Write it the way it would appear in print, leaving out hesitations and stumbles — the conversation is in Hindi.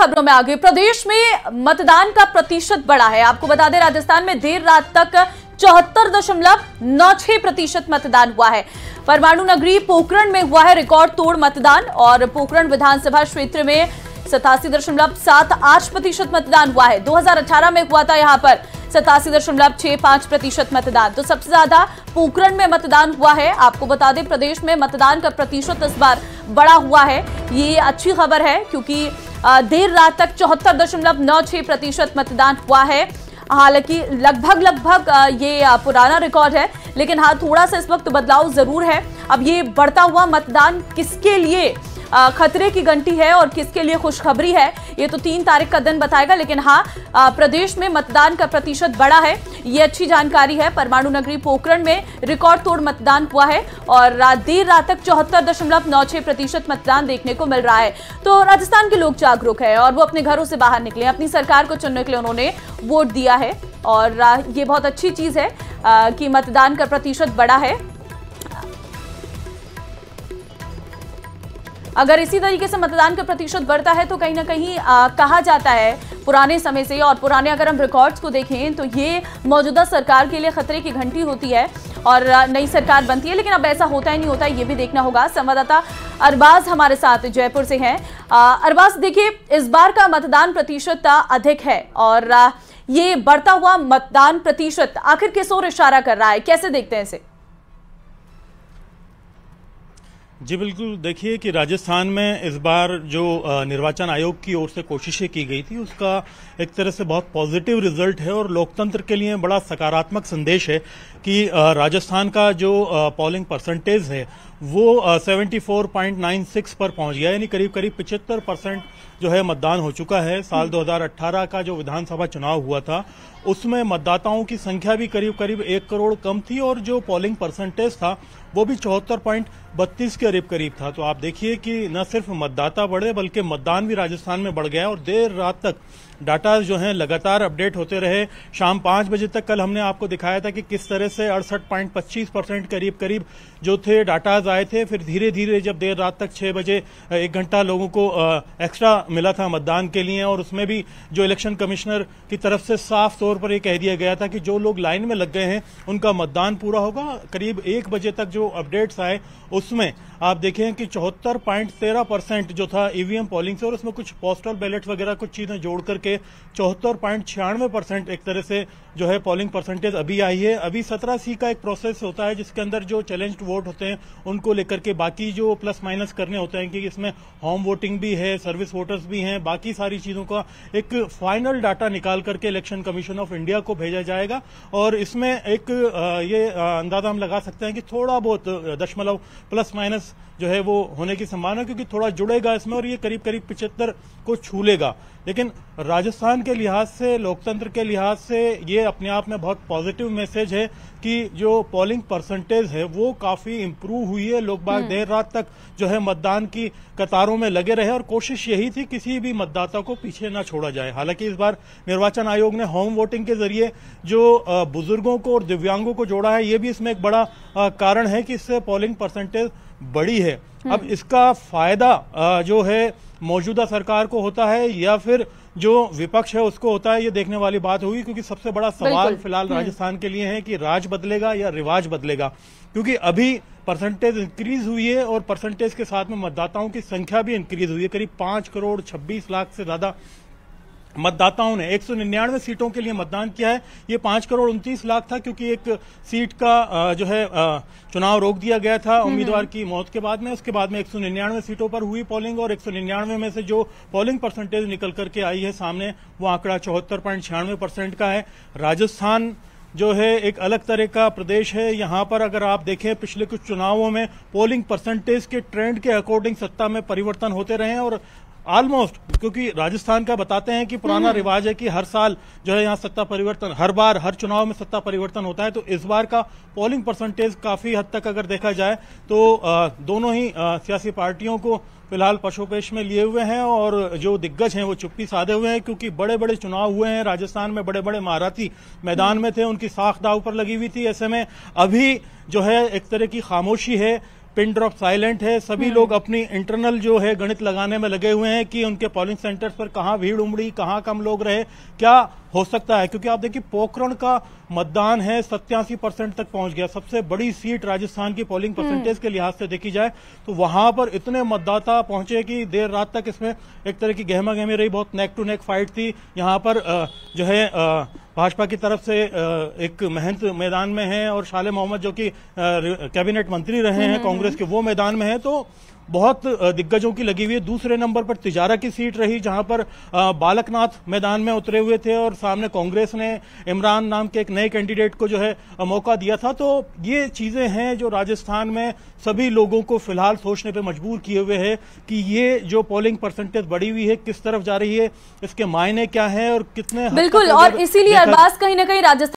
खबरों में आगे, प्रदेश में मतदान का प्रतिशत बढ़ा है। आपको बता दें, राजस्थान में देर रात तक 74.96% मतदान हुआ है। परमाणु नगरी पोखरण में हुआ है रिकॉर्ड तोड़ मतदान और पोखरण विधानसभा क्षेत्र में 87.78% मतदान हुआ है। 2018 में हुआ था यहां पर 87.65% मतदान। तो सबसे ज्यादा पोखरण में मतदान हुआ है। आपको बता दें, प्रदेश में मतदान का प्रतिशत इस बार बढ़ा हुआ है। ये अच्छी खबर है क्योंकि देर रात तक 74.96% मतदान हुआ है। हालांकि लगभग ये पुराना रिकॉर्ड है, लेकिन हाँ, थोड़ा सा इस वक्त बदलाव जरूर है। अब ये बढ़ता हुआ मतदान किसके लिए खतरे की घंटी है और किसके लिए खुशखबरी है, ये तो 3 तारीख का दिन बताएगा। लेकिन हाँ, प्रदेश में मतदान का प्रतिशत बढ़ा है, ये अच्छी जानकारी है। परमाणु नगरी पोखरण में रिकॉर्ड तोड़ मतदान हुआ है और देर रात तक 74.96% मतदान देखने को मिल रहा है। तो राजस्थान के लोग जागरूक है और वो अपने घरों से बाहर निकले, अपनी सरकार को चुनने के लिए उन्होंने वोट दिया है और ये बहुत अच्छी चीज है कि मतदान का प्रतिशत बढ़ा है। अगर इसी तरीके से मतदान का प्रतिशत बढ़ता है तो कहीं ना कहीं कहा जाता है पुराने समय से, और पुराने अगर हम रिकॉर्ड्स को देखें तो ये मौजूदा सरकार के लिए खतरे की घंटी होती है और नई सरकार बनती है। लेकिन अब ऐसा होता है नहीं होता है, ये भी देखना होगा। संवाददाता अरबाज हमारे साथ जयपुर से हैं। अरबाज, देखिए, इस बार का मतदान प्रतिशत अधिक है और ये बढ़ता हुआ मतदान प्रतिशत आखिर किस ओर इशारा कर रहा है, कैसे देखते हैं इसे? जी बिल्कुल, देखिए कि राजस्थान में इस बार जो निर्वाचन आयोग की ओर से कोशिशें की गई थी उसका एक तरह से बहुत पॉजिटिव रिजल्ट है और लोकतंत्र के लिए बड़ा सकारात्मक संदेश है कि राजस्थान का जो पोलिंग परसेंटेज है वो 74.96 पर पहुंच गया, यानी करीब 75% जो है मतदान हो चुका है। साल 2018 का जो विधानसभा चुनाव हुआ था उसमें मतदाताओं की संख्या भी करीब 1 करोड़ कम थी और जो पोलिंग परसेंटेज था वो भी 74.32 के करीब था। तो आप देखिए कि न सिर्फ मतदाता बढ़े बल्कि मतदान भी राजस्थान में बढ़ गया और देर रात तक डाटा जो हैं लगातार अपडेट होते रहे। शाम 5 बजे तक कल हमने आपको दिखाया था कि किस तरह से 68.25% करीब जो थे डाटाज आए थे। फिर धीरे धीरे जब देर रात तक 6 बजे 1 घंटा लोगों को एक्स्ट्रा मिला था मतदान के लिए और उसमें भी जो इलेक्शन कमिश्नर की तरफ से साफ तौर पर यह कह दिया गया था कि जो लोग लाइन में लग गए हैं उनका मतदान पूरा होगा। करीब 1 बजे तक जो अपडेट्स आए उसमें आप देखें कि 74.13% जो था ईवीएम पोलिंग से और उसमें कुछ पोस्टल बैलेट वगैरह कुछ चीजें जोड़ करके 74.96% एक तरह से जो है पोलिंग परसेंटेज अभी आई है। अभी 17C का एक प्रोसेस होता है जिसके अंदर जो चैलेंज्ड वोट होते हैं उनको लेकर के बाकी जो प्लस माइनस करने होते हैं कि इसमें होम वोटिंग भी है, सर्विस वोटर्स भी हैं, बाकी सारी चीजों का एक फाइनल डाटा निकाल करके इलेक्शन कमीशन ऑफ इंडिया को भेजा जाएगा और इसमें एक ये अंदाजा हम लगा सकते हैं कि थोड़ा बहुत दशमलव प्लस माइनस जो है वो होने की संभावना, क्योंकि थोड़ा जुड़ेगा इसमें और ये करीब 75 को छू लेगा। लेकिन राजस्थान के लिहाज से, लोकतंत्र के लिहाज से ये अपने आप में बहुत पॉजिटिव मैसेज है कि जो पोलिंग परसेंटेज है वो काफी इंप्रूव हुई है। लोग बाग देर रात तक जो है मतदान की कतारों में लगे रहे और कोशिश यही थी किसी भी मतदाता को पीछे न छोड़ा जाए। हालांकि इस बार निर्वाचन आयोग ने होम वोटिंग के जरिए जो बुजुर्गों को और दिव्यांगों को जोड़ा है, ये भी इसमें एक बड़ा कारण है कि इससे पोलिंग परसेंटेज बढ़ी है। अब इसका फायदा जो है मौजूदा सरकार को होता है या फिर जो विपक्ष है उसको होता है, ये देखने वाली बात होगी, क्योंकि सबसे बड़ा सवाल फिलहाल राजस्थान के लिए है कि राज बदलेगा या रिवाज बदलेगा। क्योंकि अभी परसेंटेज इंक्रीज हुई है और परसेंटेज के साथ में मतदाताओं की संख्या भी इंक्रीज हुई है। करीब 5 करोड़ 26 लाख से ज्यादा मतदाताओं ने 199 सीटों के लिए मतदान किया है। ये 5 करोड़ 29 लाख था क्योंकि एक सीट का जो है चुनाव रोक दिया गया था उम्मीदवार की मौत के बाद में। उसके बाद में 199 सीटों पर हुई पोलिंग और 199 में से जो पोलिंग परसेंटेज निकल करके आई है सामने वो आंकड़ा 74.96% का है। राजस्थान जो है एक अलग तरह का प्रदेश है। यहाँ पर अगर आप देखें पिछले कुछ चुनावों में पोलिंग परसेंटेज के ट्रेंड के अकॉर्डिंग सत्ता में परिवर्तन होते रहे हैं और ऑलमोस्ट, क्योंकि राजस्थान का बताते हैं कि पुराना रिवाज है कि हर साल जो है यहाँ सत्ता परिवर्तन, हर बार हर चुनाव में सत्ता परिवर्तन होता है। तो इस बार का पोलिंग परसेंटेज काफी हद तक अगर देखा जाए तो दोनों ही सियासी पार्टियों को फिलहाल पशुपेश में लिए हुए हैं और जो दिग्गज हैं वो चुप्पी साधे हुए हैं, क्योंकि बड़े बड़े चुनाव हुए हैं राजस्थान में, बड़े बड़े महारथी मैदान में थे, उनकी साख दांव पर लगी हुई थी। ऐसे में अभी जो है एक तरह की खामोशी है। पिन ड्रॉप साइलेंट है। सभी लोग अपनी इंटरनल जो है गणित लगाने में लगे हुए हैं कि उनके पोलिंग सेंटर्स पर कहां भीड़ उमड़ी, कहां कम लोग रहे, क्या हो सकता है। क्योंकि आप देखिए पोखरण का मतदान है 87% तक पहुंच गया, सबसे बड़ी सीट राजस्थान की पोलिंग परसेंटेज के लिहाज से देखी जाए तो वहां पर इतने मतदाता पहुंचे कि देर रात तक इसमें एक तरह की गहमा गहमी रही, बहुत नेक टू नेक फाइट थी। यहां पर जो है भाजपा की तरफ से एक महंत मैदान में है और शाले मोहम्मद जो कि कैबिनेट मंत्री रहे हैं कांग्रेस के, वो मैदान में है। तो बहुत दिग्गजों की लगी हुई है। दूसरे नंबर पर तिजारा की सीट रही जहां पर बालकनाथ मैदान में उतरे हुए थे और सामने कांग्रेस ने इमरान नाम के एक नए कैंडिडेट को जो है मौका दिया था। तो ये चीजें हैं जो राजस्थान में सभी लोगों को फिलहाल सोचने पे मजबूर किए हुए है कि ये जो पोलिंग परसेंटेज बढ़ी हुई है किस तरफ जा रही है, इसके मायने क्या है और कितने बिल्कुल, और इसीलिए अरबाज कहीं ना कहीं राजस्थान